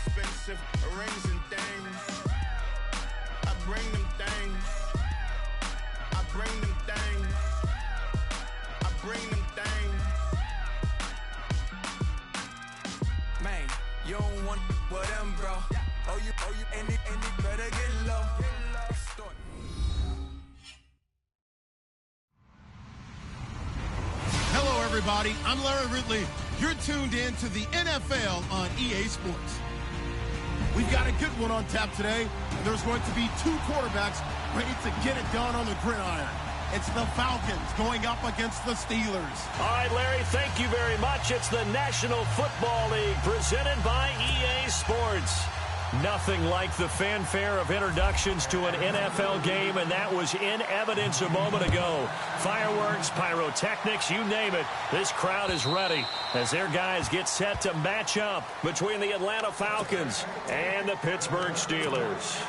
expensive rings and things. I bring them things. I bring them things. I bring them things. Man, you don't want with them, bro. Oh, you, and it better get low. Extort. Hello, everybody. I'm Larry Ridley. You're tuned in to the NFL on EA Sports. We've got a good one on tap today. There's going to be two quarterbacks ready to get it done on the gridiron. It's the Falcons going up against the Steelers. All right, Larry, thank you very much. It's the National Football League presented by EA Sports. Nothing like the fanfare of introductions to an NFL game, and that was in evidence a moment ago. Fireworks, pyrotechnics, you name it. This crowd is ready as their guys get set to match up between the Atlanta Falcons and the Pittsburgh Steelers.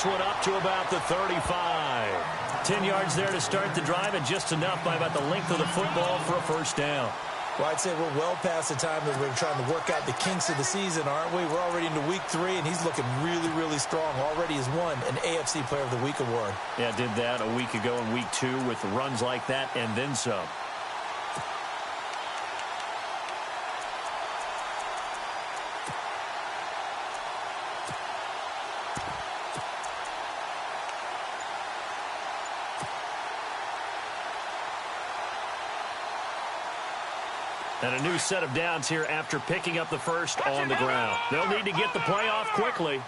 One up to about the 35. 10 yards there to start the drive, and just enough by about the length of the football for a first down. Well, I'd say we're well past the time that we're trying to work out the kinks of the season, aren't we? We're already into week 3, and he's looking really, really strong. Already has won an AFC Player of the Week award. Yeah, did that a week ago in week 2 with runs like that and then some. And a new set of downs here after picking up the first on the ground. They'll need to get the play off quickly.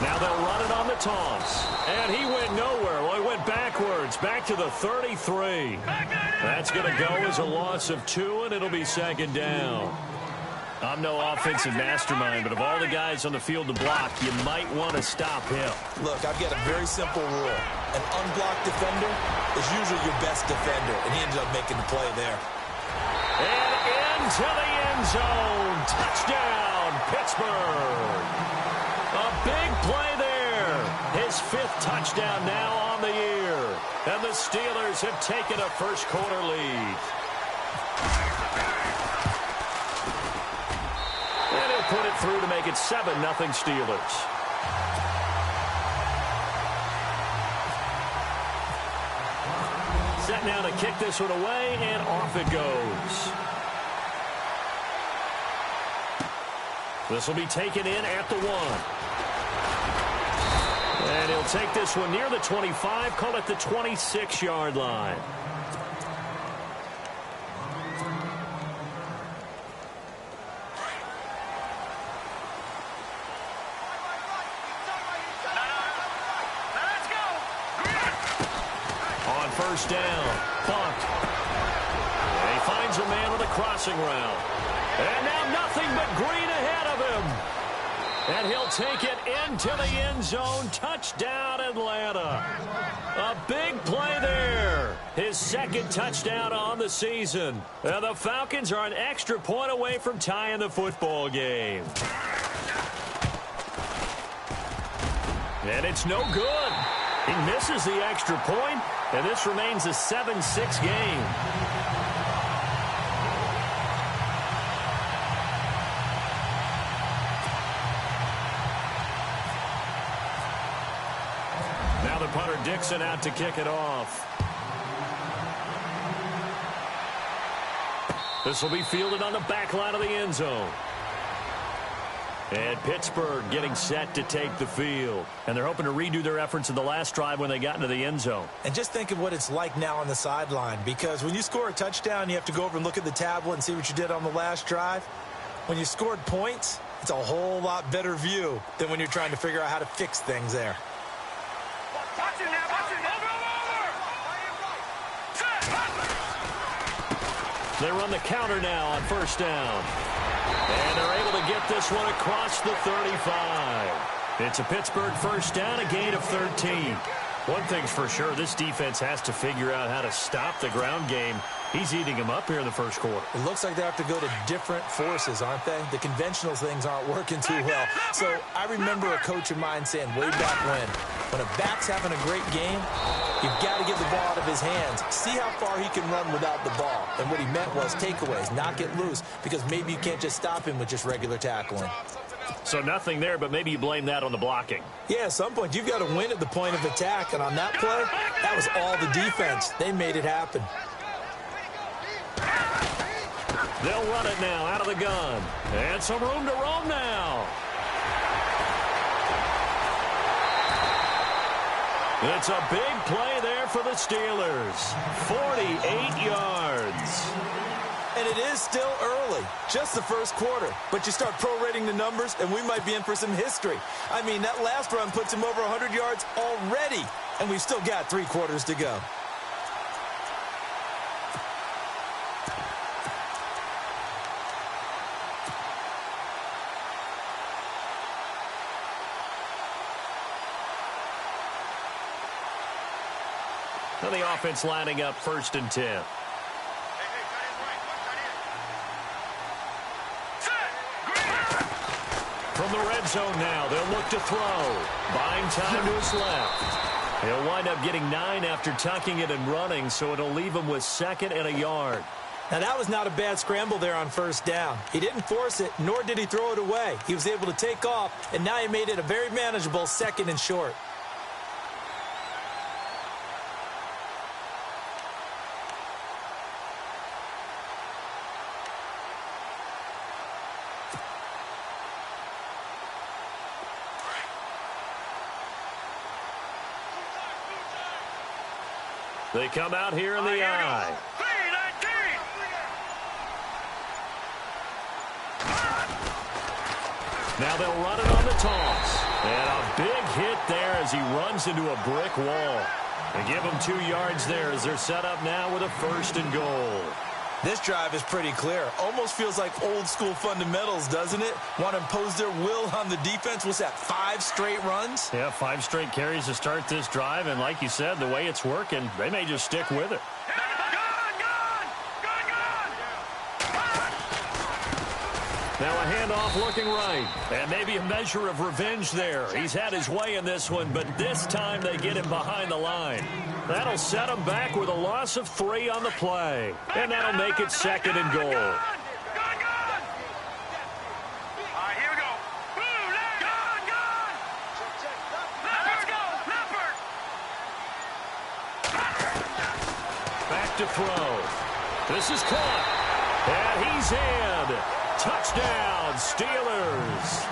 Now they'll run it on the toss. And he went nowhere. Well, he went backwards, back to the 33. That's going to go as a loss of 2, and it'll be second down. I'm no offensive mastermind, but of all the guys on the field to block, you might want to stop him. Look, I've got a very simple rule. An unblocked defender is usually your best defender, and he ended up making the play there. And into the end zone. Touchdown, Pittsburgh. A big play there. His 5th touchdown now on the year. And the Steelers have taken a first-quarter lead. And he'll put it through to make it 7-0 Steelers. Set now to kick this one away, and off it goes. This will be taken in at the 1. And he'll take this one near the 25, call it the 26-yard line. First down, bumped. And he finds a man on the crossing route. And now nothing but green ahead of him. And he'll take it into the end zone. Touchdown, Atlanta. A big play there. His 2nd touchdown on the season. And the Falcons are an extra point away from tying the football game. And it's no good. He misses the extra point, and this remains a 7-6 game. Now the punter Dixon out to kick it off. This will be fielded on the back line of the end zone. And Pittsburgh getting set to take the field. And they're hoping to redo their efforts in the last drive when they got into the end zone. And just think of what it's like now on the sideline, because when you score a touchdown, you have to go over and look at the tablet and see what you did on the last drive. When you scored points, it's a whole lot better view than when you're trying to figure out how to fix things there. Watch it now, watch it. Over. They run the counter now on first down. And they're able to get this one across the 35. It's a Pittsburgh first down, a gain of 13. One thing's for sure, this defense has to figure out how to stop the ground game. He's eating them up here in the first quarter. It looks like they have to go to different forces, aren't they? The conventional things aren't working too well. So I remember a coach of mine saying way back when a back's having a great game, you've got to get the ball out of his hands. See how far he can run without the ball. And what he meant was takeaways, not get loose, because maybe you can't just stop him with just regular tackling. So nothing there, but maybe you blame that on the blocking. Yeah, at some point, you've got to win at the point of attack. And on that play, that was all the defense. They made it happen. They'll run it now out of the gun. And some room to roam now. It's a big play there for the Steelers. 48 yards. And it is still early, just the first quarter. But you start prorating the numbers, and we might be in for some history. I mean, that last run puts him over 100 yards already, and we've still got 3 quarters to go. So the offense lining up first and 10. From the red zone now, they'll look to throw. Buying time to his left. He'll wind up getting 9 after tucking it and running, so it'll leave him with 2nd and a yard. Now, that was not a bad scramble there on first down. He didn't force it, nor did he throw it away. He was able to take off, and now he made it a very manageable 2nd and short. They come out here in the eye. Now they'll run it on the toss. And a big hit there as he runs into a brick wall. They give him 2 yards there as they're set up now with a 1st and goal. This drive is pretty clear. Almost feels like old school fundamentals, doesn't it? Want to impose their will on the defense. What's that, 5 straight runs? Yeah, 5 straight carries to start this drive. And like you said, the way it's working, they may just stick with it. Now a handoff looking right. And maybe a measure of revenge there. He's had his way in this one, but this time they get him behind the line. That'll set him back with a loss of 3 on the play. And that'll make it 2nd and goal. Back to throw. This is caught. And he's in. Touchdown, Steelers.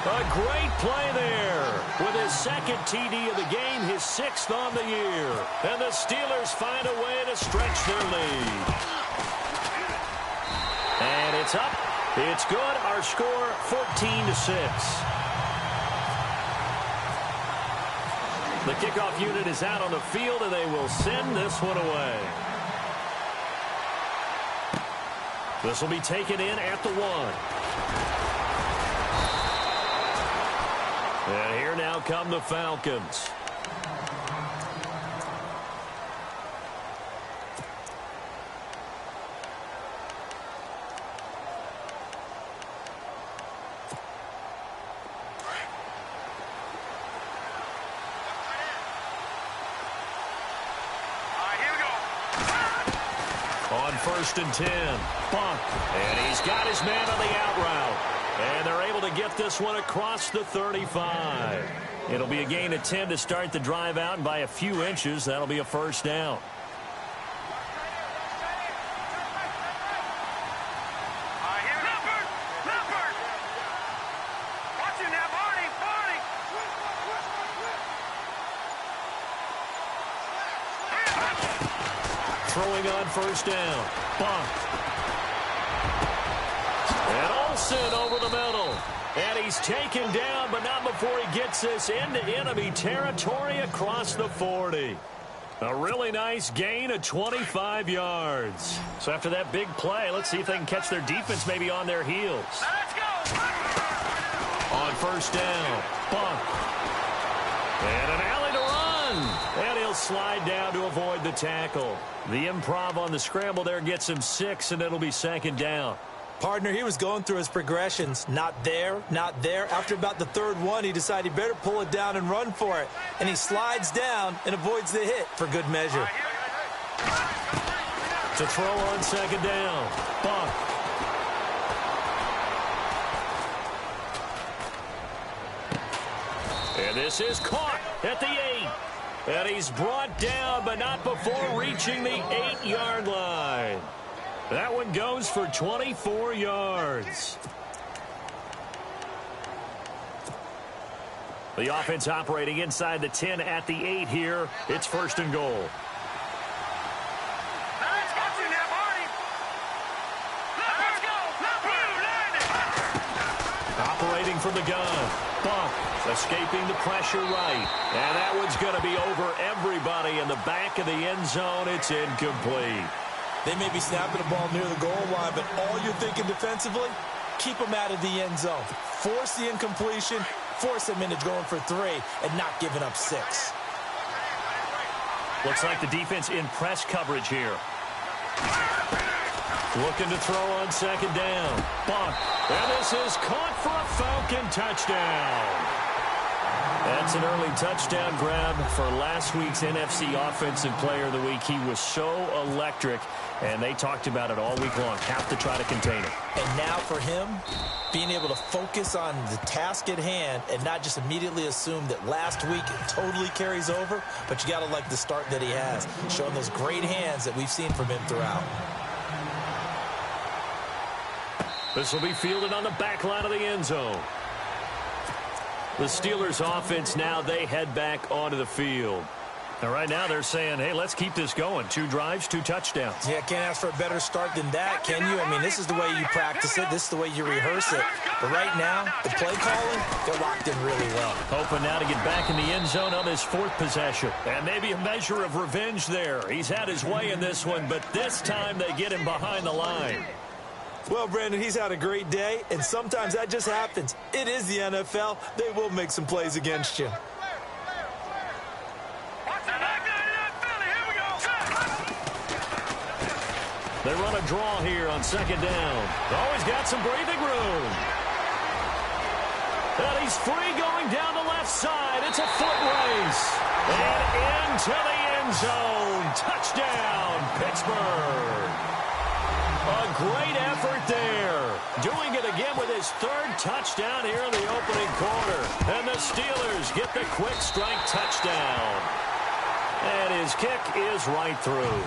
A great play there with his 2nd TD of the game, his 6th on the year. And the Steelers find a way to stretch their lead. And it's up. It's good. Our score, 14-6. The kickoff unit is out on the field, and they will send this one away. This will be taken in at the 1. And here now come the Falcons. On 1st and 10, Buck, and he's got his man on the out route. And they're able to get this one across the 35. It'll be a gain of 10 to start the drive out, and by a few inches, that'll be a 1st down. Throwing on 1st down. Buck. And Olsen over the middle. And he's taken down, but not before he gets this into enemy territory across the 40. A really nice gain of 25 yards. So after that big play, let's see if they can catch their defense maybe on their heels. Let's go. On first down, bump. And an alley to run. And he'll slide down to avoid the tackle. The improv on the scramble there gets him 6, and it'll be second down. Partner, he was going through his progressions. Not there, not there. After about the third one, he decided he better pull it down and run for it. And he slides down and avoids the hit for good measure. To throw on second down. Bump. And this is caught at the 8. And he's brought down, but not before reaching the 8-yard line. That one goes for 24 yards. The offense operating inside the 10 at the 8 here. It's first and goal. Operating from the gun. Bump. Escaping the pressure right. And that one's going to be over everybody in the back of the end zone. It's incomplete. They may be snapping the ball near the goal line, but all you're thinking defensively, keep them out of the end zone. Force the incompletion, force them into going for 3, and not giving up 6. Looks like the defense in press coverage here. Looking to throw on second down. Bump. And this is caught for a Falcon touchdown. That's an early touchdown grab for last week's NFC Offensive Player of the Week. He was so electric, and they talked about it all week long. Have to try to contain him. And now for him, being able to focus on the task at hand and not just immediately assume that last week it totally carries over, but you got to like the start that he has, showing those great hands that we've seen from him throughout. This will be fielded on the back line of the end zone. The Steelers offense now, they head back onto the field. And right now they're saying, hey, let's keep this going. 2 drives, 2 touchdowns. Yeah, can't ask for a better start than that, can you? I mean, this is the way you practice it. This is the way you rehearse it. But right now, the play calling, they're locked in really well. Hoping now to get back in the end zone on his 4th possession. And maybe a measure of revenge there. He's had his way in this one, but this time they get him behind the line. Well, Brandon, he's had a great day, and sometimes that just happens. It is the NFL. They will make some plays against you. They run a draw here on second down. Always got some breathing room. And he's free going down the left side. It's a foot race. And into the end zone. Touchdown, Pittsburgh. A great effort there. Doing it again with his 3rd touchdown here in the opening quarter. And the Steelers get the quick strike touchdown. And his kick is right through.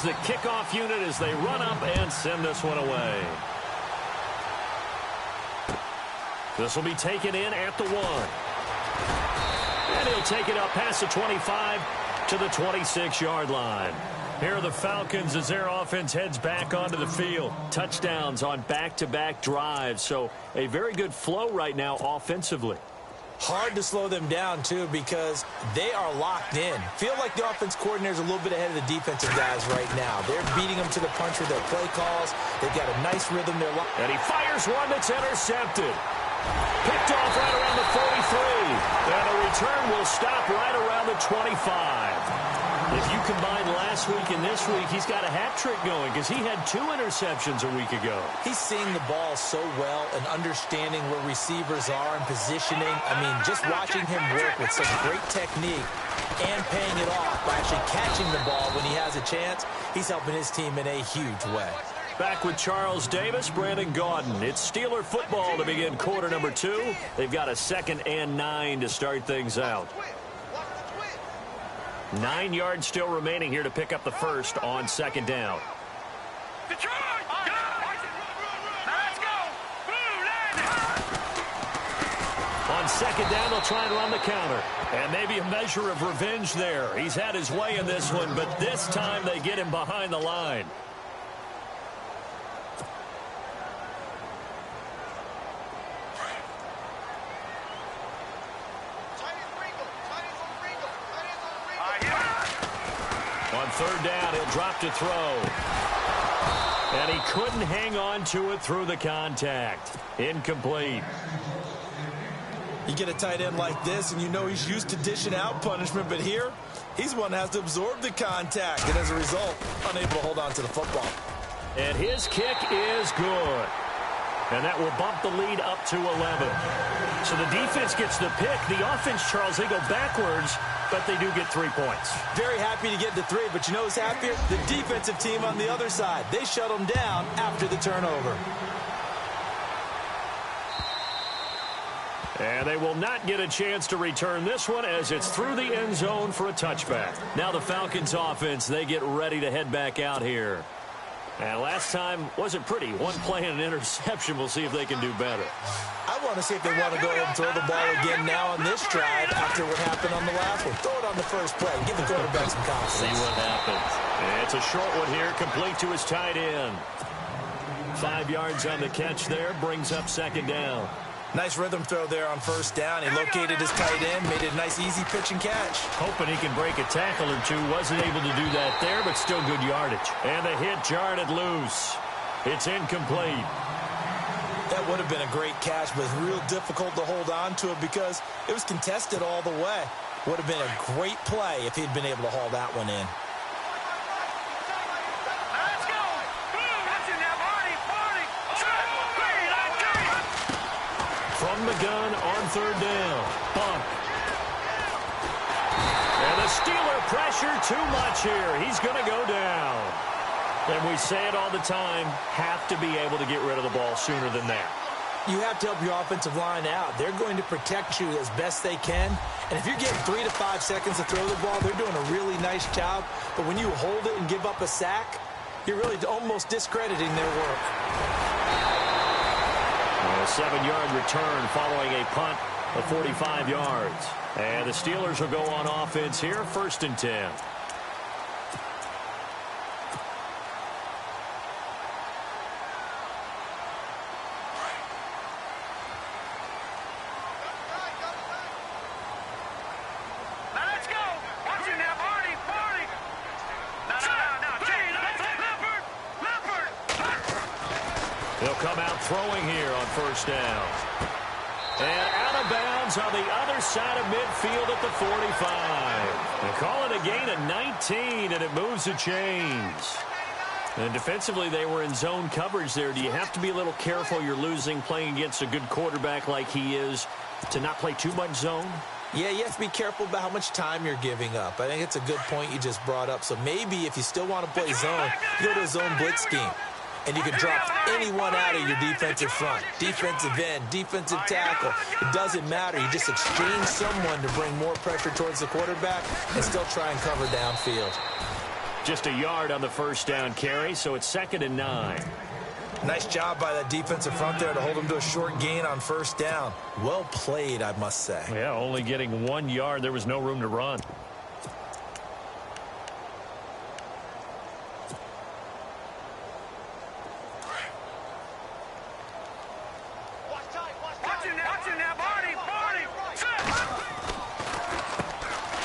The kickoff unit as they run up and send this one away. This will be taken in at the 1. And he'll take it up past the 25 to the 26-yard line. Here are the Falcons as their offense heads back onto the field. Touchdowns on back-to-back drives. So a very good flow right now offensively. Hard to slow them down, too, because they are locked in. Feel like the offense coordinator is a little bit ahead of the defensive guys right now. They're beating them to the punch with their play calls. They've got a nice rhythm. And he fires one that's intercepted. Picked off right around the 43. And a return will stop right around the 25. If you combine last week and this week, he's got a hat trick going because he had 2 interceptions a week ago. He's seeing the ball so well and understanding where receivers are and positioning. I mean, just watching him work with such great technique and paying it off by actually catching the ball when he has a chance, he's helping his team in a huge way. Back with Charles Davis, Brandon Gaudin. It's Steeler football to begin quarter number 2. They've got a 2nd and 9 to start things out. 9 yards still remaining here to pick up the first on second down. On second down, they'll try and run the counter. And maybe a measure of revenge there. He's had his way in this one, but this time they get him behind the line. On third down, he'll drop to throw. And he couldn't hang on to it through the contact. Incomplete. You get a tight end like this, and you know he's used to dishing out punishment, but here, he's the one that has to absorb the contact, and as a result, unable to hold on to the football. And his kick is good. And that will bump the lead up to 11. So the defense gets the pick. The offense, Charles, they go backwards, but they do get 3 points. Very happy to get to 3, but you know who's happier? The defensive team on the other side. They shut them down after the turnover. And they will not get a chance to return this one as it's through the end zone for a touchback. Now the Falcons offense, they get ready to head back out here. And last time wasn't pretty. One play and an interception. We'll see if they can do better. I want to see if they want to go ahead and throw the ball again now on this drive after what happened on the last one. Throw it on the first play and give the quarterback some confidence. See what happens. And it's a short one here, complete to his tight end. 5 yards on the catch there, brings up second down. Nice rhythm throw there on first down. He located his tight end, made it a nice easy pitch and catch. Hoping he can break a tackle or two. Wasn't able to do that there, but still good yardage. And the hit jarred it loose. It's incomplete. That would have been a great catch, but real difficult to hold on to it because it was contested all the way. Would have been a great play if he'd been able to haul that one in. From the gun on third down. Bump. And the Steeler pressure too much here. He's going to go down. And we say it all the time, have to be able to get rid of the ball sooner than that. You have to help your offensive line out. They're going to protect you as best they can. And if you're getting 3 to 5 seconds to throw the ball, they're doing a really nice job. But when you hold it and give up a sack, you're really almost discrediting their work. A 7-yard return following a punt of 45 yards. And the Steelers will go on offense here, 1st and 10. They'll come out throwing here on first down. And out of bounds on the other side of midfield at the 45. They call it a gain of 19, and it moves the chains. And defensively, they were in zone coverage there. Do you have to be a little careful? You're losing playing against a good quarterback like he is to not play too much zone? Yeah, you have to be careful about how much time you're giving up. I think it's a good point you just brought up. So maybe if you still want to play zone, you go to a zone blitz scheme. And you can drop anyone out of your defensive front. Defensive end, defensive tackle. It doesn't matter. You just exchange someone to bring more pressure towards the quarterback and still try and cover downfield. Just a yard on the first down carry, so it's 2nd and 9. Nice job by that defensive front there to hold him to a short gain on first down. Well played, I must say. Yeah, only getting 1 yard. There was no room to run.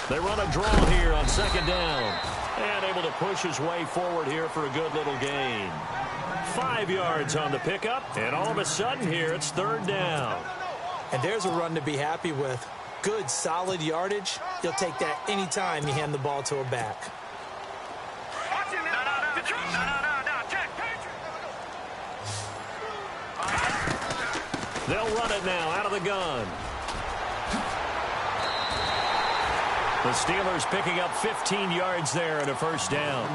They run a draw here on 2nd down. And able to push his way forward here for a good little gain. 5 yards on the pickup. And all of a sudden here, it's 3rd down. And there's a run to be happy with. Good, solid yardage. You'll take that anytime you hand the ball to a back. They'll run it now out of the gun. The Steelers picking up 15 yards there and a first down.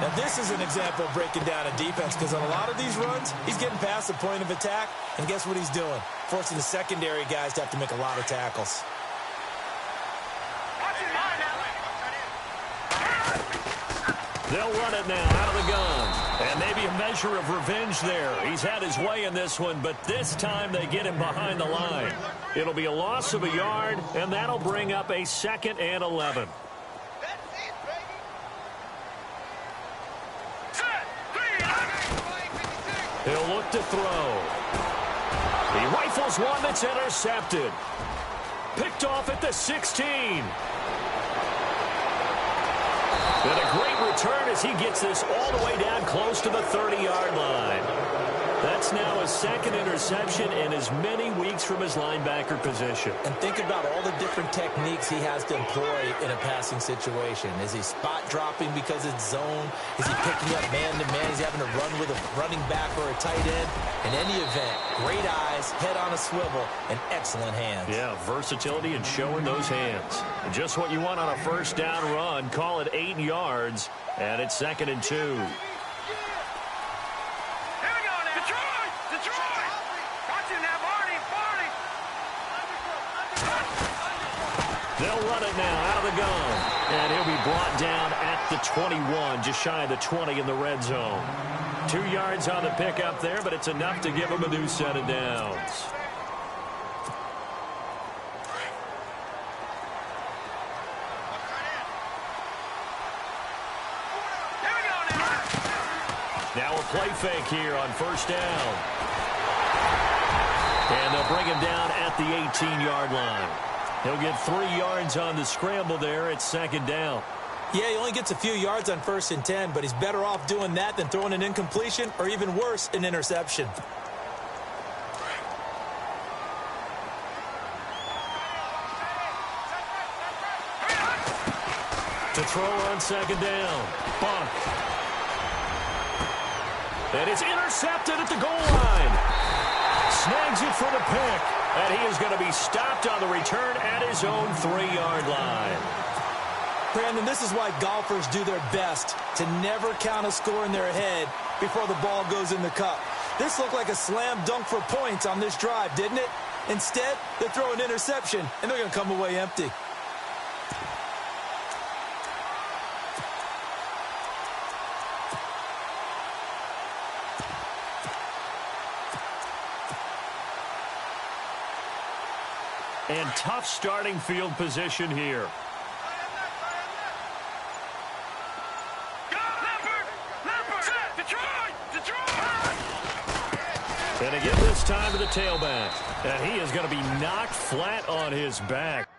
Now this is an example of breaking down a defense because on a lot of these runs, he's getting past the point of attack, and guess what he's doing? Forcing the secondary guys to have to make a lot of tackles. They'll run it now out of the gun. And maybe Maybe a measure of revenge there. He's had his way in this one, but this time they get him behind the line. It'll be a loss of a yard, and that'll bring up a 2nd and 11. He'll look to throw. He rifles one that's intercepted. Picked off at the 16. And a great return as he gets this all the way down close to the 30-yard line. That's now his 2nd interception in as many weeks from his linebacker position. And think about all the different techniques he has to employ in a passing situation. Is he spot dropping because it's zone? Is he picking up man-to-man? Is he having to run with a running back or a tight end? In any event, great eyes, head on a swivel, and excellent hands. Yeah, versatility and showing those hands. Just what you want on a 1st down run. Call it 8 yards, and it's 2nd and 2. They'll run it now out of the gun. And he'll be brought down at the 21, just shy of the 20 in the red zone. 2 yards on the pickup there, but it's enough to give him a new set of downs. Now a play fake here on 1st down. And they'll bring him down at the 18-yard line. He'll get 3 yards on the scramble there. It's 2nd down. Yeah, he only gets a few yards on 1st and 10, but he's better off doing that than throwing an incompletion or even worse, an interception. To throw on 2nd down. Bunt. And it's intercepted at the goal line. Snags it for the pick. And he is going to be stopped on the return at his own 3-yard line. Brandon, this is why golfers do their best to never count a score in their head before the ball goes in the cup. This looked like a slam dunk for points on this drive, didn't it? Instead, they throw an interception, and they're going to come away empty. And tough starting field position here. And again this time to the tailback. And he is going to be knocked flat on his back.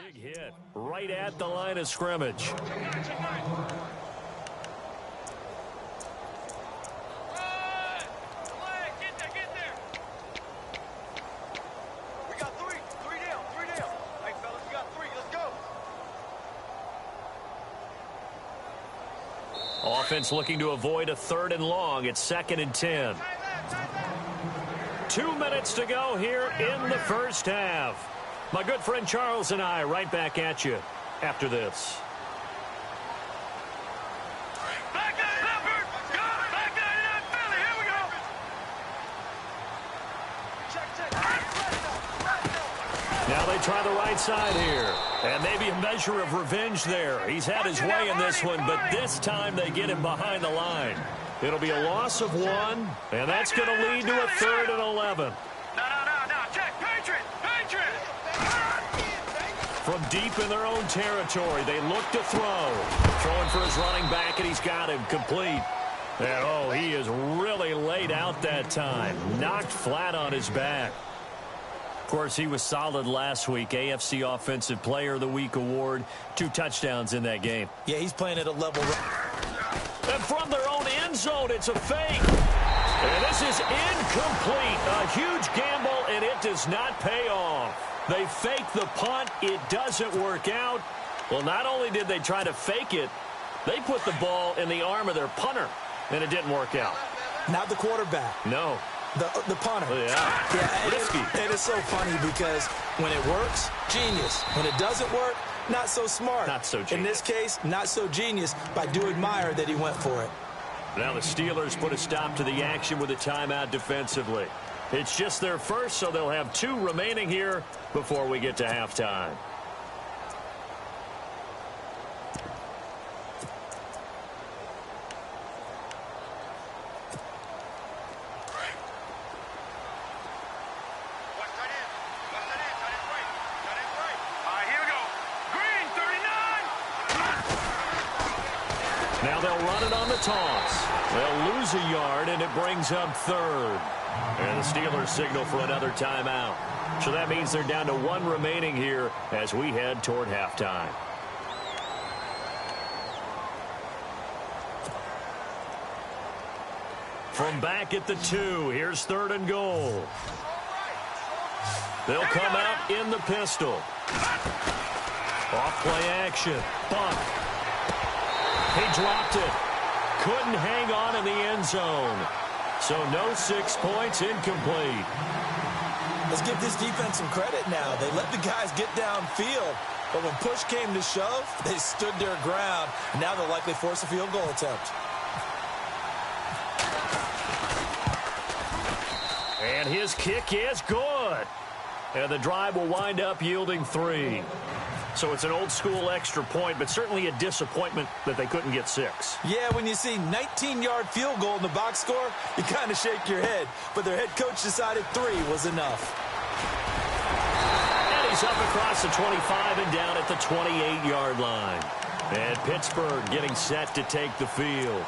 Big hit right at the line of scrimmage. We got three down. Hey, fellas, we got 3. Let's go. Offense looking to avoid a 3rd and long. It's 2nd and 10. 2 minutes to go here in the 1st half. My good friend Charles and I right back at you after this. Back at it, Leopard! Go! Back at it, Philly! Here we go! Check. Now they try the right side here. And maybe a measure of revenge there. He's had his way in this one, but this time they get him behind the line. It'll be a loss of 1, and that's going to lead to a 3rd and 11. No. Check. Patriot! From deep in their own territory, they look to throw. Throwing for his running back, and he's got him complete. And, he is really laid out that time. Knocked flat on his back. Of course, he was solid last week. AFC Offensive Player of the Week award. 2 touchdowns in that game. Yeah, he's playing at a level. And from their own end zone, it's a fake. And this is incomplete. A huge gamble, and it does not pay off. They fake the punt. It doesn't work out. Well, not only did they try to fake it, they put the ball in the arm of their punter, and it didn't work out. Not the quarterback. No. The punter. Yeah. Risky. It is so funny because when it works, genius. When it doesn't work, not so smart. Not so genius. In this case, not so genius, but I do admire that he went for it. Now the Steelers put a stop to the action with a timeout defensively. It's just their first, so they'll have 2 remaining here before we get to halftime. Now they'll run it on the toss. They'll lose a yard, and it brings up 3rd. And the Steelers signal for another timeout. So that means they're down to 1 remaining here as we head toward halftime. From back at the 2, here's 3rd and goal. They'll come out in the pistol. Off play action. Buck. He dropped it. Couldn't hang on in the end zone. So no 6 points, incomplete. Let's give this defense some credit now. They let the guys get downfield. But when push came to shove, they stood their ground. Now they'll likely force a field goal attempt. And his kick is good. And the drive will wind up yielding 3. So it's an old-school extra point, but certainly a disappointment that they couldn't get 6. Yeah, when you see 19-yard field goal in the box score, you kind of shake your head. But their head coach decided 3 was enough. And he's up across the 25 and down at the 28-yard line. And Pittsburgh getting set to take the field.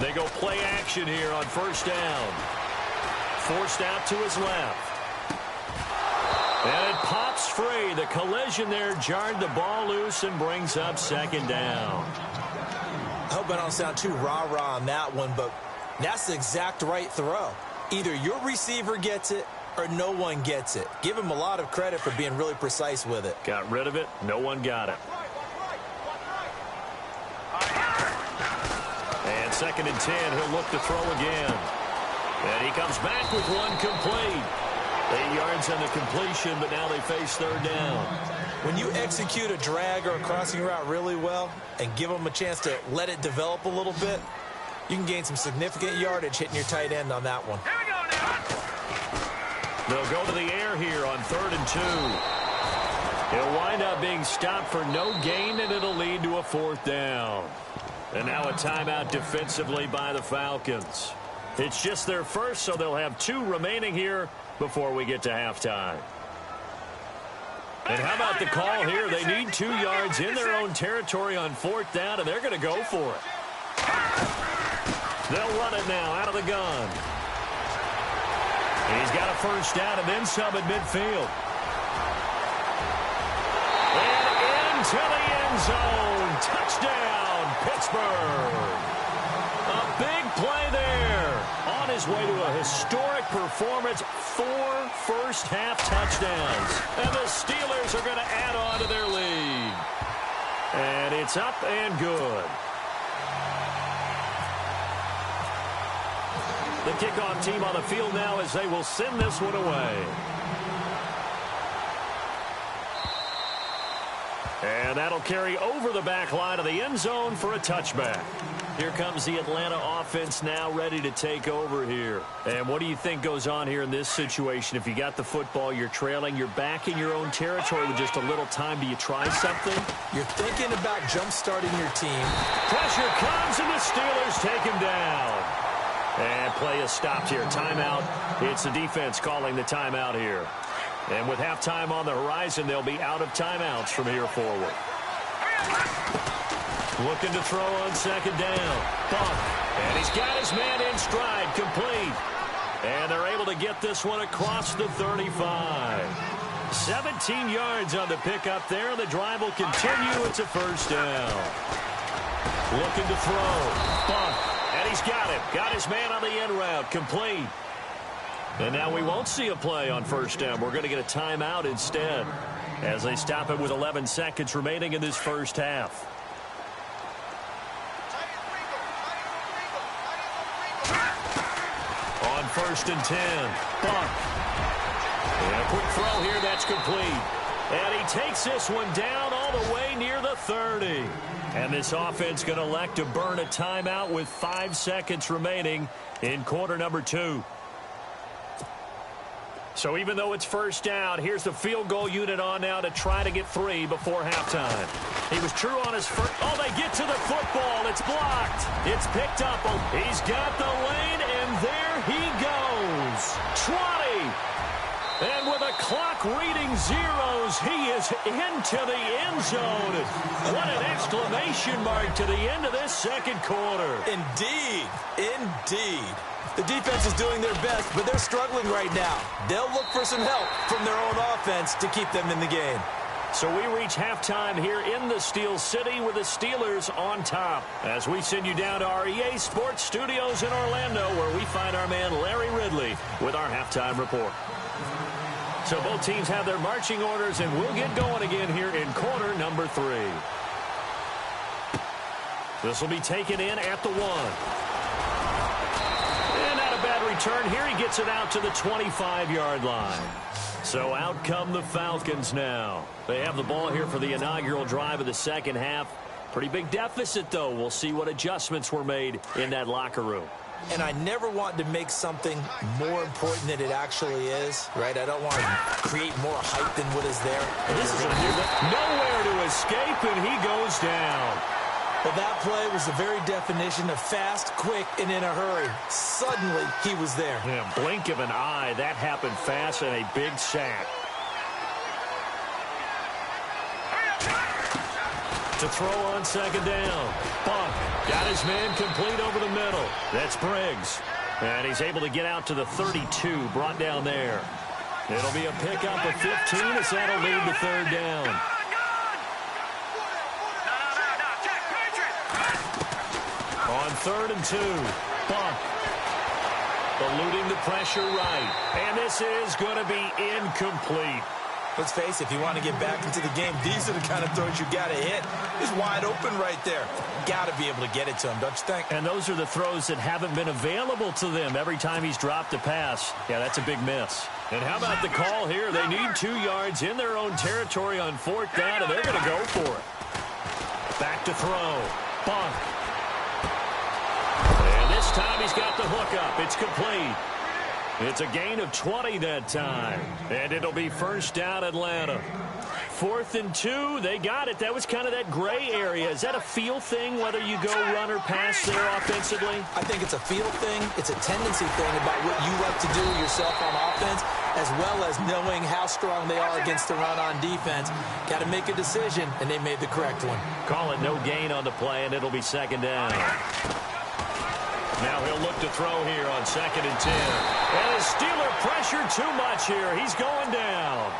They go play action here on 1st down. Forced out to his left. And it pops free. The collision there jarred the ball loose and brings up 2nd down. I hope I don't sound too rah-rah on that one, but that's the exact right throw. Either your receiver gets it or no one gets it. Give him a lot of credit for being really precise with it. Got rid of it. No one got it. And 2nd and 10, he'll look to throw again. And he comes back with 1 complete. 8 yards on the completion, but now they face 3rd down. When you execute a drag or a crossing route really well and give them a chance to let it develop a little bit, you can gain some significant yardage hitting your tight end on that one. Here we go now. They'll go to the air here on 3rd and 2. He'll wind up being stopped for no gain, and it'll lead to a 4th down. And now a timeout defensively by the Falcons. It's just their first, so they'll have 2 remaining here before we get to halftime. And how about the call here? They need 2 yards in their own territory on 4th down, and they're going to go for it. They'll run it now out of the gun. And he's got a 1st down and then some at midfield. And into the end zone. Touchdown, Pittsburgh. A big play there. On his way to a historic performance, 4 first-half touchdowns. And the Steelers are going to add on to their lead. And it's up and good. The kickoff team on the field now as they will send this one away. And that'll carry over the back line of the end zone for a touchback. Here comes the Atlanta offense now ready to take over here. And what do you think goes on here in this situation? If you got the football, you're trailing, you're back in your own territory with just a little time. Do you try something? You're thinking about jump-starting your team. Pressure comes, and the Steelers take him down. And play is stopped here. Timeout. It's the defense calling the timeout here. And with halftime on the horizon, they'll be out of timeouts from here forward. Looking to throw on 2nd down. Bump. And he's got his man in stride. Complete. And they're able to get this one across the 35. 17 yards on the pickup there. The drive will continue. It's a 1st down. Looking to throw. Bump. And he's got it. Got his man on the end route. Complete. And now we won't see a play on first down. We're going to get a timeout instead as they stop it with 11 seconds remaining in this first half. On first and 10, Buck. And a quick throw here, that's complete. And he takes this one down all the way near the 30. And this offense going to elect to burn a timeout with 5 seconds remaining in quarter number 2. So even though it's first down, here's the field goal unit on now to try to get 3 before halftime. He was true on his first. Oh, they get to the football. It's blocked. It's picked up. He's got the lane, and there he goes. 20. And with a clock reading zeros, he is into the end zone. What an exclamation mark to the end of this second quarter. Indeed. Indeed. The defense is doing their best, but they're struggling right now. They'll look for some help from their own offense to keep them in the game. So we reach halftime here in the Steel City with the Steelers on top as we send you down to our EA Sports Studios in Orlando, where we find our man Larry Ridley with our halftime report. So both teams have their marching orders, and we'll get going again here in quarter number 3. This will be taken in at the 1. Bad return here. He gets it out to the 25-yard line. So out come the Falcons now. They have the ball here for the inaugural drive of the second half. Pretty big deficit, though. We'll see what adjustments were made in that locker room. And I never want to make something more important than it actually is, right? I don't want to create more hype than what is there. This is nowhere to escape, and he goes down. Well, that play was the very definition of fast, quick, and in a hurry. Suddenly, he was there. Yeah, blink of an eye. That happened fast and a big sack. To throw on second down. Buck got his man complete over the middle. That's Briggs. And he's able to get out to the 32, brought down there. It'll be a pickup of 15 as that'll lead to third down. On third and 2, Buck eluding the pressure right. And this is going to be incomplete. Let's face it, if you want to get back into the game, these are the kind of throws you got to hit. He's wide open right there. Got to be able to get it to him, don't you think? And those are the throws that haven't been available to them every time he's dropped a pass. Yeah, that's a big miss. And how about the call here? They need 2 yards in their own territory on fourth down, and they're going to go for it. Back to throw. Buck. And this time he's got the hook up. It's complete. It's a gain of 20 that time. And it'll be first down Atlanta. 4th and 2, they got it. That was kind of that gray area. Is that a feel thing, whether you go run or pass there offensively? I think it's a feel thing. It's a tendency thing about what you like to do yourself on offense, as well as knowing how strong they are against the run on defense. Got to make a decision, and they made the correct one. Call it no gain on the play, and it'll be second down. Now he'll look to throw here on 2nd and 10. And his Steeler pressure too much here. He's going down.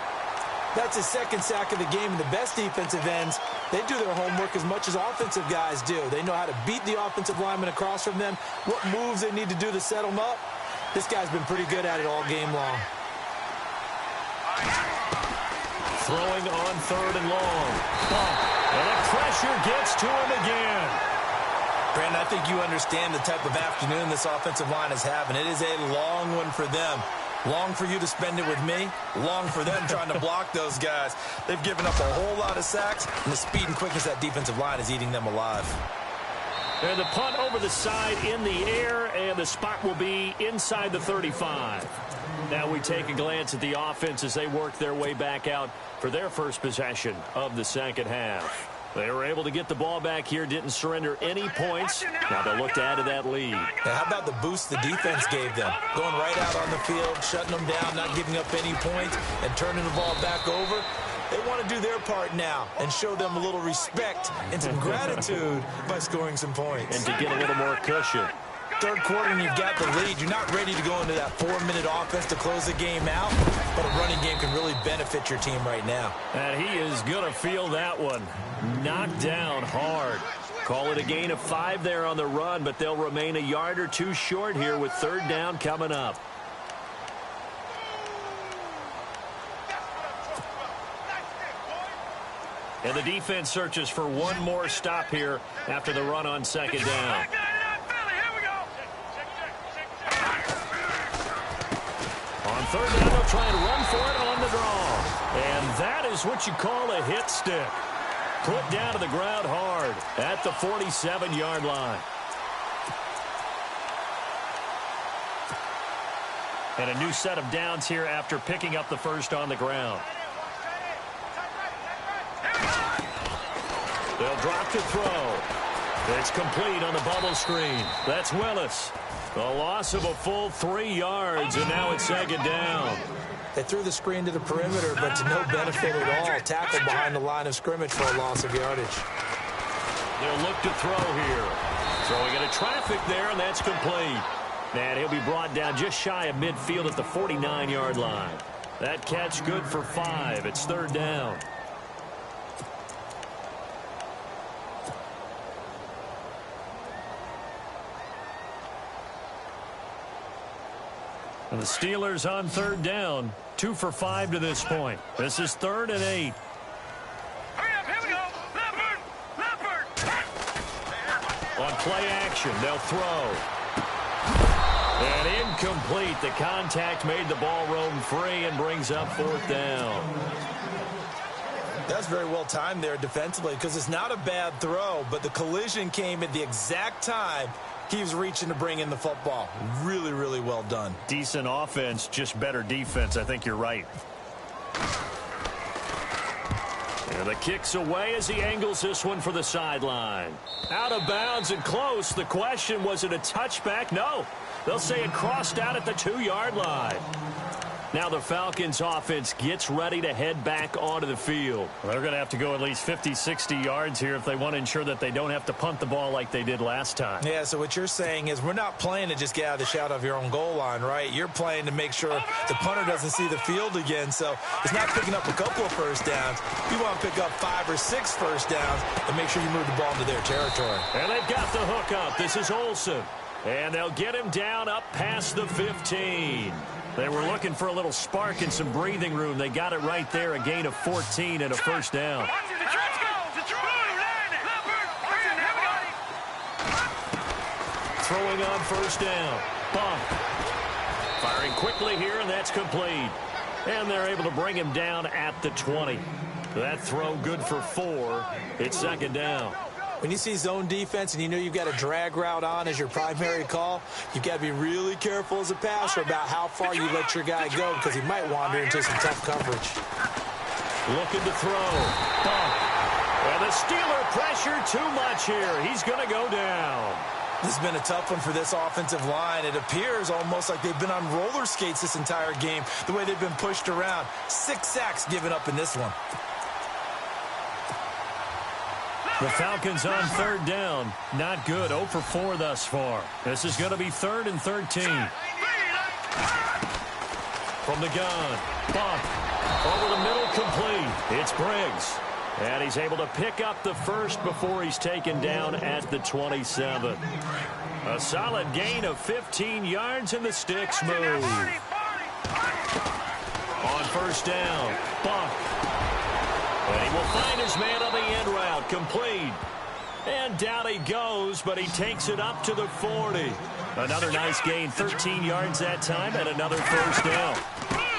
That's his second sack of the game, and the best defensive ends, they do their homework as much as offensive guys do. They know how to beat the offensive lineman across from them, what moves they need to do to set them up. This guy's been pretty good at it all game long. Throwing on 3rd and long. And the pressure gets to him again. Brandon, I think you understand the type of afternoon this offensive line is having. It is a long one for them. Long for you to spend it with me. Long for them trying to block those guys. They've given up a whole lot of sacks, and the speed and quickness of that defensive line is eating them alive. And the punt over the side in the air, and the spot will be inside the 35. Now we take a glance at the offense as they work their way back out for their first possession of the second half. They were able to get the ball back here, didn't surrender any points. Now they'll look to add to that lead. Now, how about the boost the defense gave them? Going right out on the field, shutting them down, not giving up any points, and turning the ball back over. They want to do their part now and show them a little respect and some gratitude by scoring some points. And to get a little more cushion. Third quarter and you've got the lead. You're not ready to go into that 4-minute offense to close the game out, but a running game can really benefit your team right now. And he is going to feel that one. Knocked down hard. Call it a gain of 5 there on the run, but they'll remain a yard or 2 short here with third down coming up. And the defense searches for one more stop here after the run on second down. On third down, they'll try and run for it on the draw. And that is what you call a hit stick. Put down to the ground hard at the 47-yard line. And a new set of downs here after picking up the first on the ground. They'll drop to throw. It's complete on the bubble screen. That's Willis. A loss of a full 3 yards, and now it's second down. They threw the screen to the perimeter, but to no benefit at all. Tackled behind the line of scrimmage for a loss of yardage. They'll look to throw here. Throwing into traffic there, and that's complete. And he'll be brought down just shy of midfield at the 49-yard line. That catch good for 5. It's third down. And the Steelers on third down. 2 for 5 to this point. This is 3rd and 8. Hurry up, here we go. Leopard. On play action, they'll throw. And incomplete. The contact made the ball roam free and brings up 4th down. That's very well timed there defensively because it's not a bad throw, but the collision came at the exact time he was reaching to bring in the football. Really, really well done. Decent offense, just better defense. I think you're right. And the kick's away as he angles this one for the sideline. Out of bounds and close. The question, was it a touchback? No. They'll say it crossed out at the 2-yard line. Now the Falcons offense gets ready to head back onto the field. Well, they're going to have to go at least 50, 60 yards here if they want to ensure that they don't have to punt the ball like they did last time. Yeah, so what you're saying is we're not playing to just get out of the shadow of your own goal line, right? You're playing to make sure the punter doesn't see the field again. So it's not picking up a couple of first downs. You want to pick up 5 or 6 first downs and make sure you move the ball into their territory. And they've got the hook up. This is Olsen. And they'll get him down up past the 15. They were looking for a little spark and some breathing room. They got it right there, a gain of 14 and a first down. Throwing on first down. Bump. Firing quickly here, and that's complete. And they're able to bring him down at the 20. That throw good for 4. It's second down. When you see zone defense and you know you've got a drag route on as your primary call, you've got to be really careful as a passer about how far you let your guy go because he might wander into some tough coverage. Looking to throw. Bump. And the Steeler pressure too much here. He's going to go down. This has been a tough one for this offensive line. It appears almost like they've been on roller skates this entire game, the way they've been pushed around. 6 sacks given up in this one. The Falcons on third down. Not good. 0 for 4 thus far. This is going to be 3rd and 13. From the gun. Bump. Over the middle, complete. It's Briggs. And he's able to pick up the first before he's taken down at the 27. A solid gain of 15 yards, and the sticks move. On first down. Bump. And he will find his man on the end route. Complete. And down he goes, but he takes it up to the 40. Another nice gain. 13 yards that time, and another first down.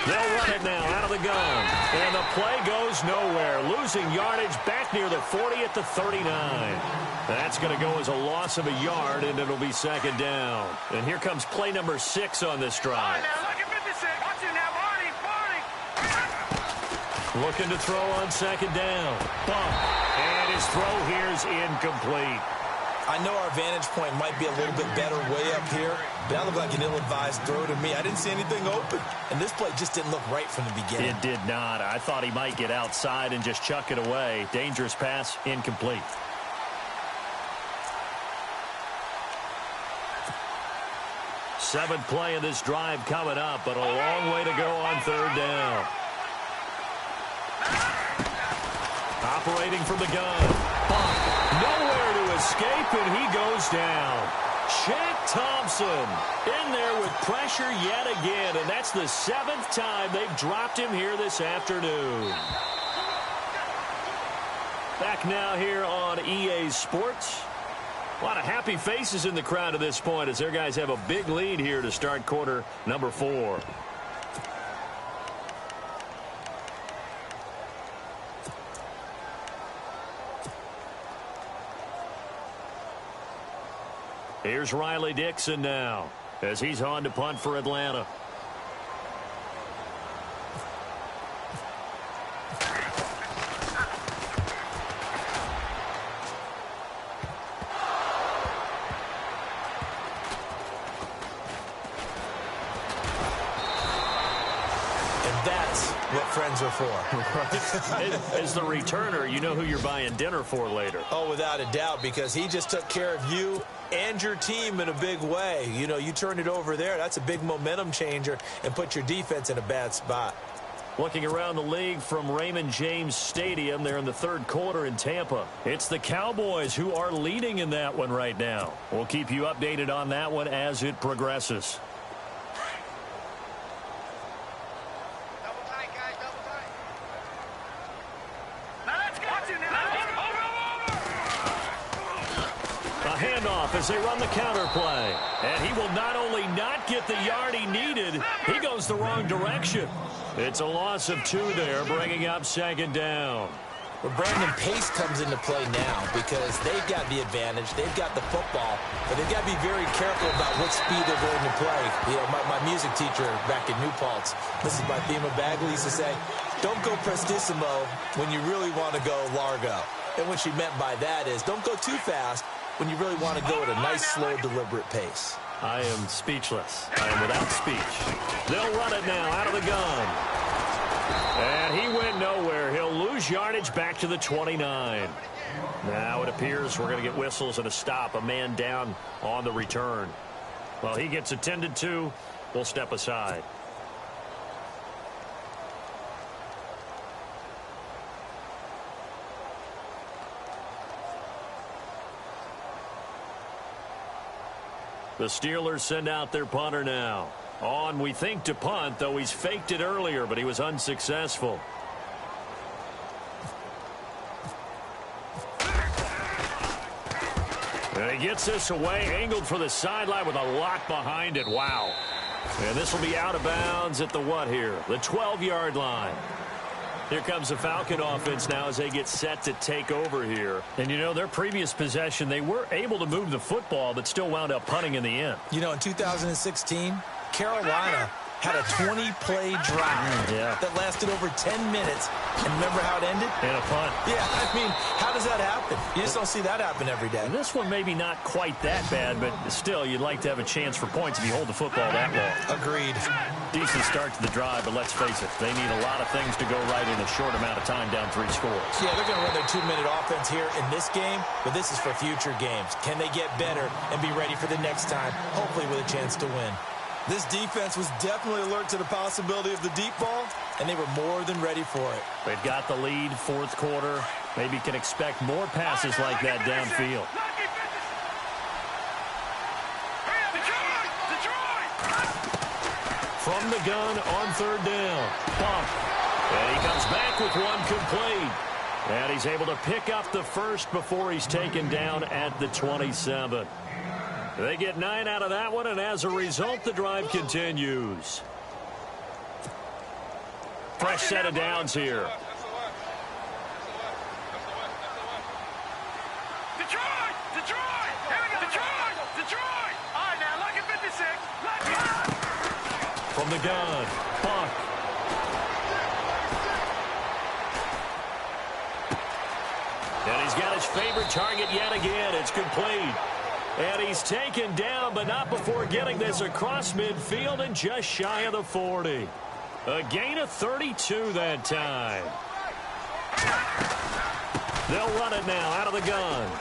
They'll run it now out of the gun. And the play goes nowhere. Losing yardage back near the 40 at the 39. That's going to go as a loss of a yard, and it'll be second down. And here comes play number 6 on this drive. Looking to throw on second down. Bump. And his throw here is incomplete. I know our vantage point might be a little bit better way up here, but that looked like an ill-advised throw to me. I didn't see anything open, and this play just didn't look right from the beginning. It did not. I thought he might get outside and just chuck it away. Dangerous pass, incomplete. Seventh play of this drive coming up, but a long way to go on third down. Operating from the gun. Bump. Nowhere to escape, and he goes down. Shaq Thompson in there with pressure yet again, and that's the 7th time they've dropped him here this afternoon. Back now here on EA Sports. A lot of happy faces in the crowd at this point as their guys have a big lead here to start quarter number 4. Here's Riley Dixon now as he's on to punt for Atlanta. What friends are for. As the returner, you know who you're buying dinner for later. Oh, without a doubt, because he just took care of you and your team in a big way. You know, you turn it over there, that's a big momentum changer and put your defense in a bad spot. Looking around the league from Raymond James Stadium, they're in the third quarter in Tampa. It's the Cowboys who are leading in that one right now. We'll keep you updated on that one as it progresses. Handoff as they run the counter play. And he will not only not get the yard he needed, he goes the wrong direction. It's a loss of 2 there, bringing up second down. Well, Brandon, pace comes into play now because they've got the advantage. They've got the football, but they've got to be very careful about what speed they're going to play. You know, my music teacher back in New Paltz, this is my theme of Bagley, used to say, don't go prestissimo when you really want to go largo. And what she meant by that is don't go too fast when you really want to go at a nice, slow, deliberate pace. I am speechless. I am without speech. They'll run it now out of the gun. And he went nowhere. He'll lose yardage back to the 29. Now it appears we're going to get whistles and a stop. A man down on the return. Well, he gets attended to. We'll step aside. The Steelers send out their punter now. On, we think, to punt, though he's faked it earlier, but he was unsuccessful. And he gets this away, angled for the sideline with a lock behind it. Wow. And this will be out of bounds at the what here? The 12-yard line. Here comes the Falcon offense now as they get set to take over here. And, you know, their previous possession, they were able to move the football, but still wound up punting in the end. You know, in 2016, Carolina had a 20-play drive that lasted over 10 minutes. And remember how it ended? In a punt. Yeah, I mean, how does that happen? You just don't see that happen every day. And this one maybe not quite that bad, but still, you'd like to have a chance for points if you hold the football that long. Agreed. Decent start to the drive, but let's face it, they need a lot of things to go right in a short amount of time down 3 scores. Yeah, they're going to run their 2-minute offense here in this game, but this is for future games. Can they get better and be ready for the next time, hopefully with a chance to win? This defense was definitely alert to the possibility of the deep ball, and they were more than ready for it. They've got the lead, fourth quarter. Maybe can expect more passes like that downfield. From the gun on third down. Bump. And he comes back with one complete. And he's able to pick up the first before he's taken down at the 27. They get 9 out of that one, and as a result, the drive continues. Fresh set of downs here. Detroit! Detroit! Here we go! Detroit! Detroit! All right, now, look at 56. From the gun, Buck. And he's got his favorite target yet again. It's complete. And he's taken down, but not before getting this across midfield and just shy of the 40. A gain of 32 that time. They'll run it now out of the gun.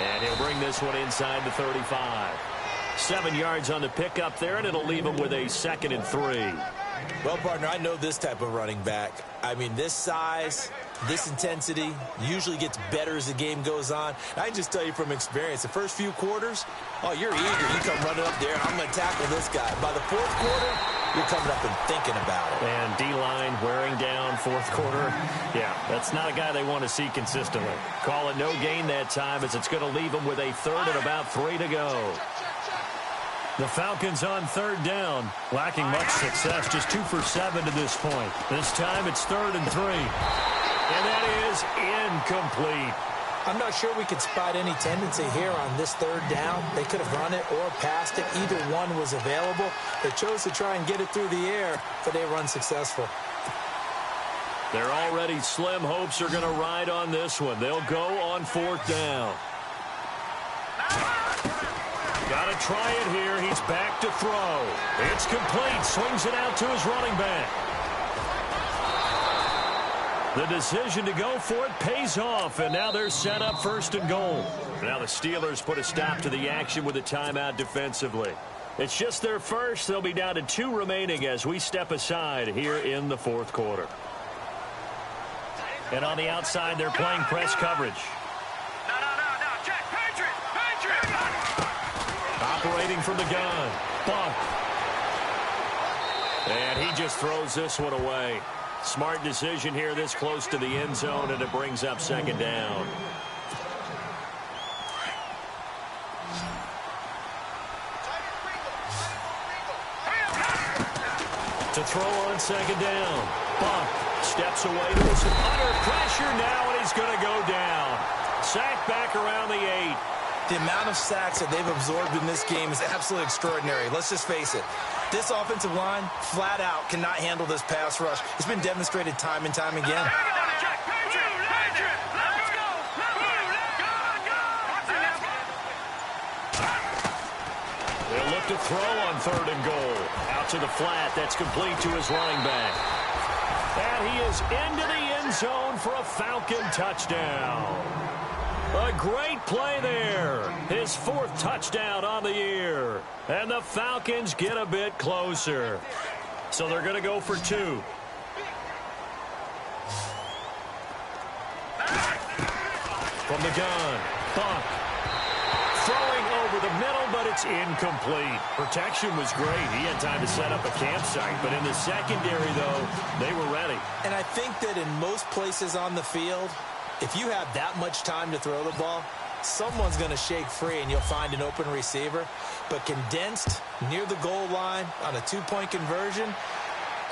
And he'll bring this one inside the 35. 7 yards on the pickup there, and it'll leave him with a 2nd and 3. Well, partner, I know this type of running back. I mean, this size, this intensity usually gets better as the game goes on. I can just tell you from experience, the first few quarters, oh, you're eager. You come running up there, I'm going to tackle this guy. By the fourth quarter, you're coming up and thinking about it. And D-line wearing down fourth quarter. Yeah, that's not a guy they want to see consistently. Call it no gain that time as it's going to leave them with a third and about 3 to go. The Falcons on third down, lacking much success, just 2 for 7 to this point. This time it's 3rd and 3. And that is incomplete. I'm not sure we could spot any tendency here on this third down. They could have run it or passed it. Either one was available. They chose to try and get it through the air, but they were unsuccessful. Their already slim hopes are going to ride on this one. They'll go on 4th down. Got to try it here. He's back to throw. It's complete. Swings it out to his running back. The decision to go for it pays off, and now they're set up 1st and goal. Now the Steelers put a stop to the action with a timeout defensively. It's just their first. They'll be down to 2 remaining as we step aside here in the 4th quarter. And on the outside, they're playing press coverage. No. Check. Patriot. Operating from the gun. Buck. And he just throws this one away. Smart decision here this close to the end zone, and it brings up 2nd down. To throw on 2nd down. Buck steps away to his under pressure now, and he's going to go down. Sacked back around the 8. The amount of sacks that they've absorbed in this game is absolutely extraordinary. Let's just face it. This offensive line, flat out, cannot handle this pass rush. It's been demonstrated time and time again. They'll look to throw on 3rd and goal. Out to the flat. That's complete to his running back. And he is into the end zone for a Falcon touchdown. A great play there. His 4th touchdown on the year. And the Falcons get a bit closer. So they're going to go for 2. From the gun, Buck. Throwing over the middle, but it's incomplete. Protection was great. He had time to set up a campsite. But in the secondary, though, they were ready. And I think that in most places on the field, if you have that much time to throw the ball, someone's going to shake free and you'll find an open receiver. But condensed near the goal line on a 2-point conversion,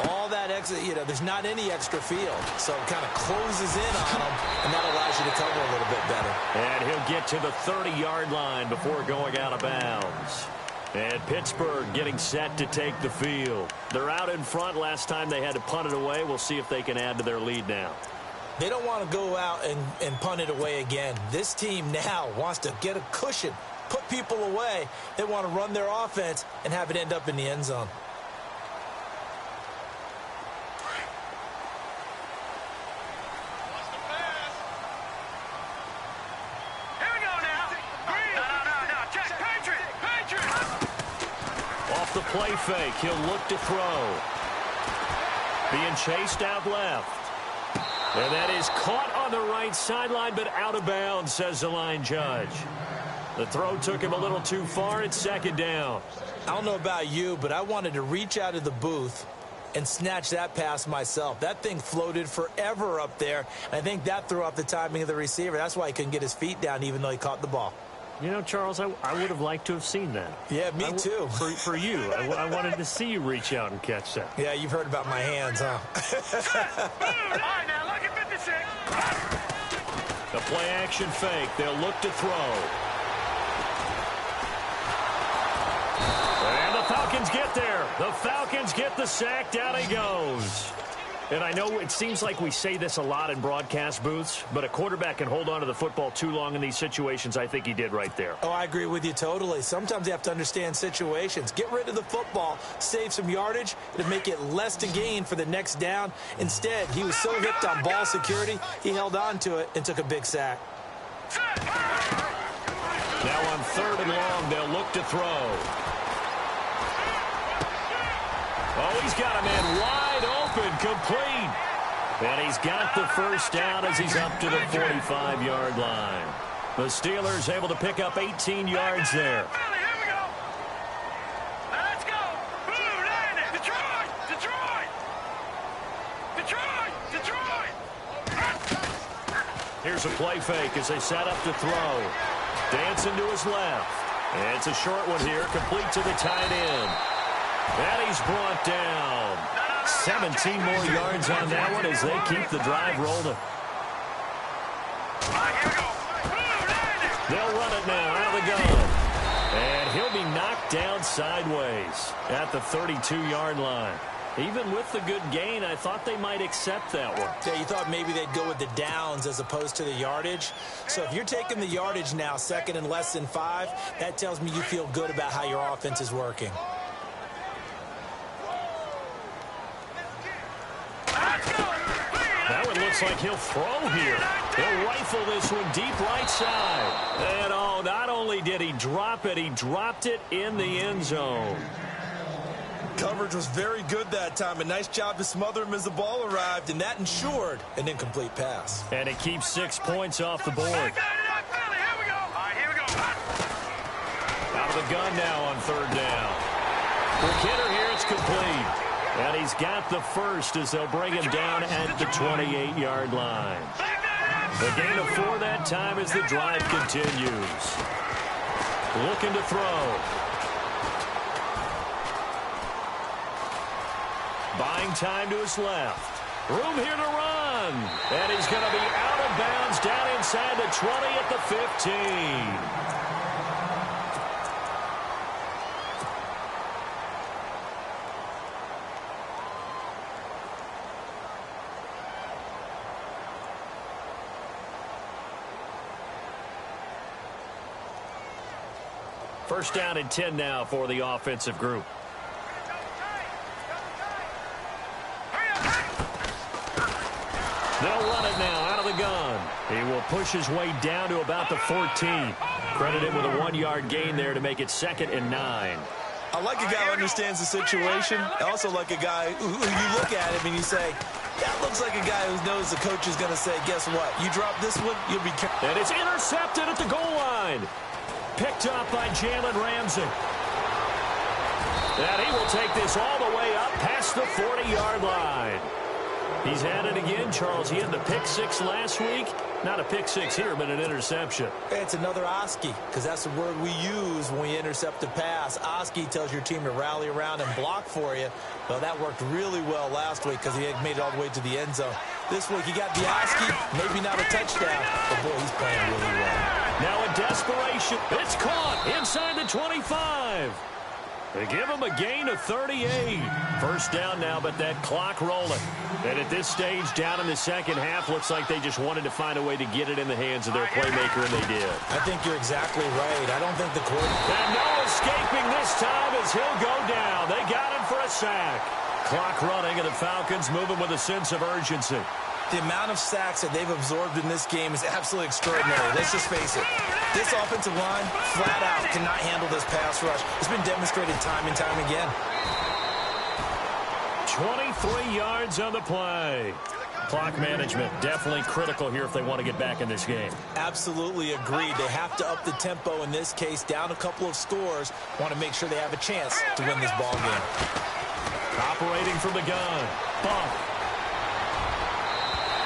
all that extra, there's not any extra field. So it kind of closes in on them, and that allows you to cover a little bit better. And he'll get to the 30-yard line before going out of bounds. And Pittsburgh getting set to take the field. They're out in front. Last time they had to punt it away. We'll see if they can add to their lead now. They don't want to go out and punt it away again. This team now wants to get a cushion, put people away. They want to run their offense and have it end up in the end zone. Here we go now. No. Check. Patriot. Off the play fake, he'll look to throw. Being chased out left. And that is caught on the right sideline, but out of bounds, says the line judge. The throw took him a little too far. It's 2nd down. I don't know about you, but I wanted to reach out of the booth and snatch that pass myself. That thing floated forever up there, and I think that threw off the timing of the receiver. That's why he couldn't get his feet down, even though he caught the ball. You know, Charles, I would have liked to have seen that. Yeah, me too. For you. I wanted to see you reach out and catch that. Yeah, you've heard about my hands, huh? All right, now look at 56. The play action fake. They'll look to throw. And the Falcons get there. The Falcons get the sack. Down he goes. And I know it seems like we say this a lot in broadcast booths, but a quarterback can hold on to the football too long in these situations. I think he did right there. Oh, I agree with you totally. Sometimes you have to understand situations. Get rid of the football, save some yardage, to make it less to gain for the next down. Instead, he was so hipped on ball security, he held on to it and took a big sack. Now on 3rd and long, they'll look to throw. Oh, he's got a man wide open, complete. And he's got the first down as he's up to the 45-yard line. The Steelers able to pick up 18 yards there. Here we go. Let's go. Blue line, the draw. Detroit! Detroit! Here's a play fake as they set up to throw. Dancing to his left. And it's a short one here, complete to the tight end. And he's brought down. 17 more yards on that one as they keep the drive rolling. They'll run it now out of the gun. And he'll be knocked down sideways at the 32-yard line. Even with the good gain, I thought they might accept that one. Yeah, you thought maybe they'd go with the downs as opposed to the yardage. So if you're taking the yardage now, second and less than 5, that tells me you feel good about how your offense is working. That one looks like he'll throw here. He'll rifle this one deep right side. And oh, not only did he drop it, he dropped it in the end zone. Coverage was very good that time. A nice job to smother him as the ball arrived, and that ensured an incomplete pass. And it keeps 6 points off the board. Here we go. All right, here we go. Out of the gun now on third down. For Kidder here, it's complete. And he's got the first as they'll bring him down at the 28-yard line. The gain of 4 that time as the drive continues. Looking to throw. Buying time to his left. Room here to run. And he's going to be out of bounds down inside the 20 at the 15. First down and 10 now for the offensive group. They'll run it now out of the gun. He will push his way down to about the 14. Credit him with a 1-yard gain there to make it 2nd and 9. I like a guy who understands the situation. I also like a guy who you look at him and you say, that looks like a guy who knows the coach is going to say, guess what? You drop this one, you'll be careful. And it's intercepted at the goal line. Picked up by Jalen Ramsey. And he will take this all the way up past the 40-yard line. He's had it again, Charles. He had the pick 6 last week. Not a pick 6 here, but an interception. It's another Oski, because that's the word we use when we intercept a pass. Oski tells your team to rally around and block for you. Well, that worked really well last week because he had made it all the way to the end zone. This week he got the Oski, maybe not a touchdown, but boy, he's playing really well. Now in desperation, it's caught inside the 25. They give him a gain of 38. First down now, but that clock rolling. And at this stage, down in the second half, looks like they just wanted to find a way to get it in the hands of their playmaker, and they did. I think you're exactly right. I don't think the quarterback... And no escaping this time as he'll go down. They got him for a sack. Clock running, and the Falcons moving with a sense of urgency. The amount of sacks that they've absorbed in this game is absolutely extraordinary. Let's just face it. This offensive line, flat out, cannot handle this pass rush. It's been demonstrated time and time again. 23 yards on the play. Clock management definitely critical here if they want to get back in this game. Absolutely agreed. They have to up the tempo in this case, down a couple of scores. Want to make sure they have a chance to win this ball game. Operating from the gun. Bump.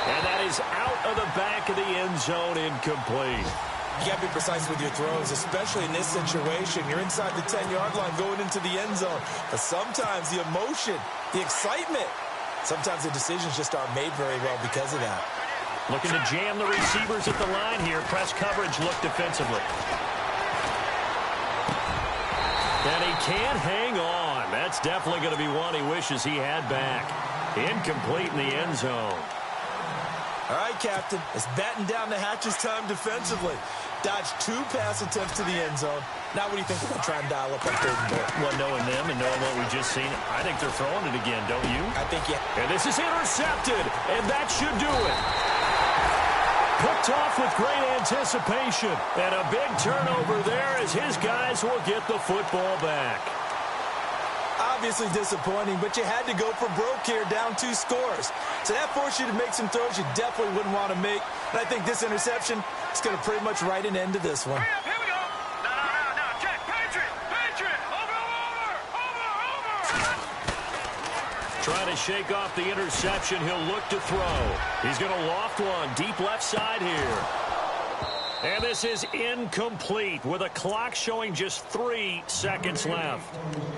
And that is out of the back of the end zone, incomplete. You got to be precise with your throws, especially in this situation. You're inside the 10-yard line going into the end zone. But sometimes the emotion, the excitement, sometimes the decisions just aren't made very well because of that. Looking to jam the receivers at the line here. Press coverage look defensively. And he can't hang on. That's definitely going to be one he wishes he had back. Incomplete in the end zone. All right, Captain, it's batten down the hatches time defensively. Dodged 2 pass attempts to the end zone. Now what do you think we're going to try and dial up on 3rd and goal? Well, knowing them and knowing what we just seen, I think they're throwing it again, don't you? I think, yeah. And this is intercepted, and that should do it. Picked off with great anticipation. And a big turnover there as his guys will get the football back. Obviously disappointing, but you had to go for broke here, down 2 scores. So that forced you to make some throws you definitely wouldn't want to make. And I think this interception is going to pretty much write an end to this one. Here we go. No. Check. Patriot. Over. Trying to shake off the interception. He'll look to throw. He's going to loft one deep left side here. And this is incomplete with a clock showing just 3 seconds left.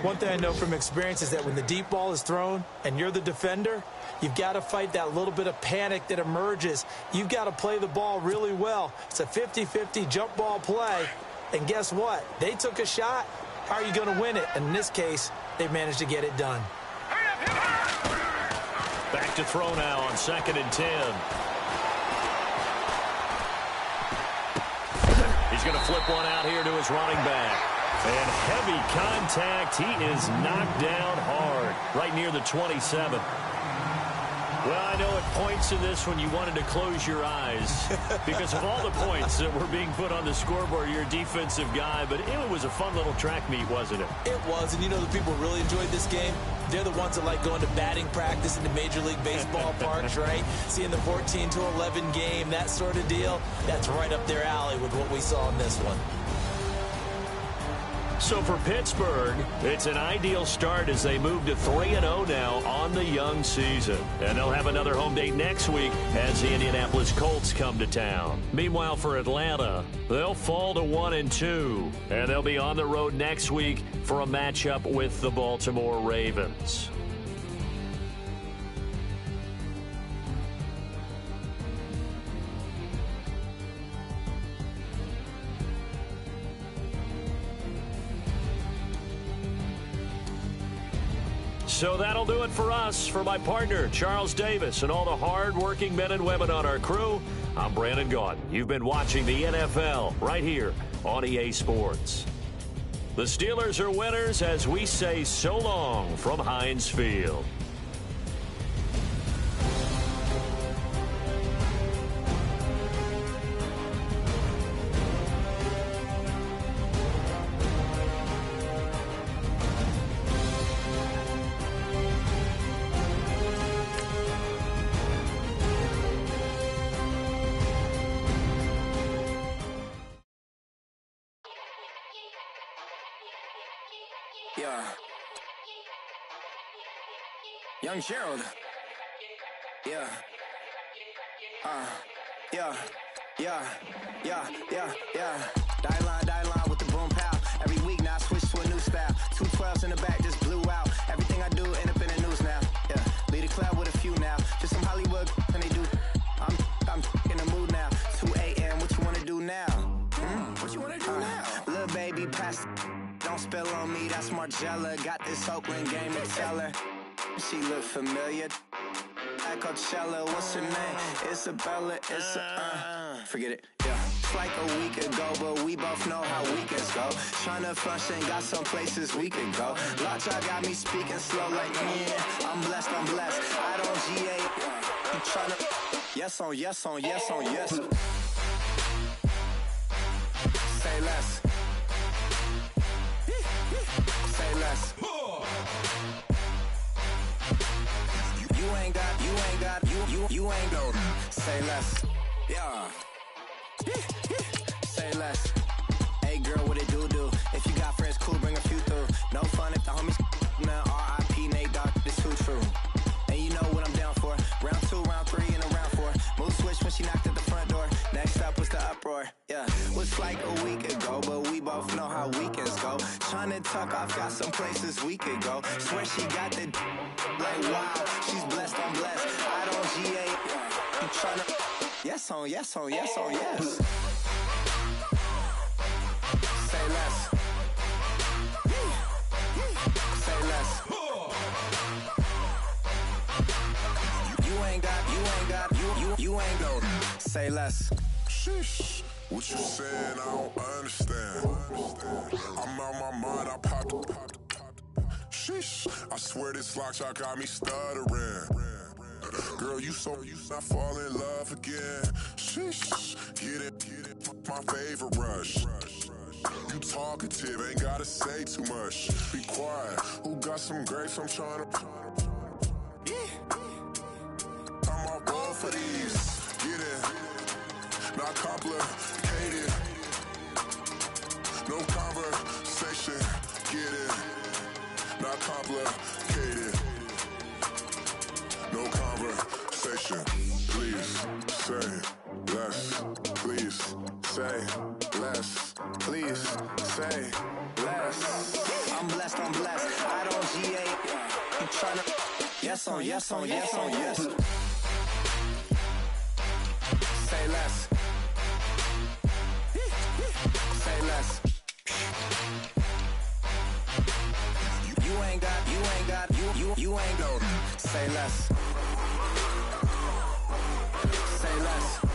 One thing I know from experience is that when the deep ball is thrown and you're the defender, you've got to fight that little bit of panic that emerges. You've got to play the ball really well. It's a 50-50 jump ball play. And guess what? They took a shot. How are you going to win it? And in this case, they managed to get it done. Back to throw now on 2nd and 10. He's going to flip one out here to his running back. And heavy contact. He is knocked down hard right near the 27. Well, I know at points in this when you wanted to close your eyes because of all the points that were being put on the scoreboard. You're a defensive guy, but it was a fun little track meet, wasn't it? It was, and you know the people really enjoyed this game? They're the ones that like going to batting practice in the Major League Baseball parks, right? Seeing the 14-11 game, that sort of deal, that's right up their alley with what we saw in this one. So for Pittsburgh, it's an ideal start as they move to 3-0 now on the young season. And they'll have another home date next week as the Indianapolis Colts come to town. Meanwhile, for Atlanta, they'll fall to 1-2. And they'll be on the road next week for a matchup with the Baltimore Ravens. So that'll do it for us. For my partner, Charles Davis, and all the hard-working men and women on our crew, I'm Brandon Gaudin. You've been watching the NFL right here on EA Sports. The Steelers are winners as we say so long from Heinz Field. Yeah. Young Gerald. Yeah. Yeah. Die line with the boom pow. Every week now I switch to a new style. 2 12s in the back just blew out. Everything I do end up in the news now. Yeah. Lead a club with a few now. Just some Hollywood and they do. I'm in the mood now. 2 a.m. What you wanna do now? What you wanna do now? Little baby pass. Don't spill on me, that's Margella. Got this Oakland game to tell her. She look familiar. At Coachella, what's her name? Isabella, forget it, yeah. It's like a week ago, but we both know how weekends go. Tryna function, got some places we could go. Lot y'all got me speaking slow like, yeah, I'm blessed. I don't GA, I'm tryna, yes on yes. Say less. Say less. You ain't go. Say less. Yeah. Say less. Hey girl, what it do? If you got friends, cool, bring a few through. No fun if the homies now R.I.P. Nate Dogg, this too true. And you know what I'm down for. Round 2, round 3, and a round 4. Mood switch when she knocked at the front door. Next up was the uproar. Yeah, was like a week ago, but we both know how weekends go. Tryna tuck off, got some places we could go. Swear she got the like wow, she's blessed, I'm blessed. I don't GA, I'm tryna yes on yes. Say less. Say less. You ain't go. Say less. Sheesh. What you saying, I don't understand. I'm out my mind, I popped. Sheesh. I swear this lock y'all got me stuttering. Girl, you I fall in love again. Sheesh. Get it, my favorite rush. You talkative, ain't gotta say too much. Be quiet, who got some grapes I'm trying to... I'm all ball for these. Get it, not complicated. No conversation, get it, not complicated. say less, please say less, please say less. I'm blessed, I don't GA. You tryna yes on yes on yes on yes. Say less. Say less. You ain't got, say less. Say less.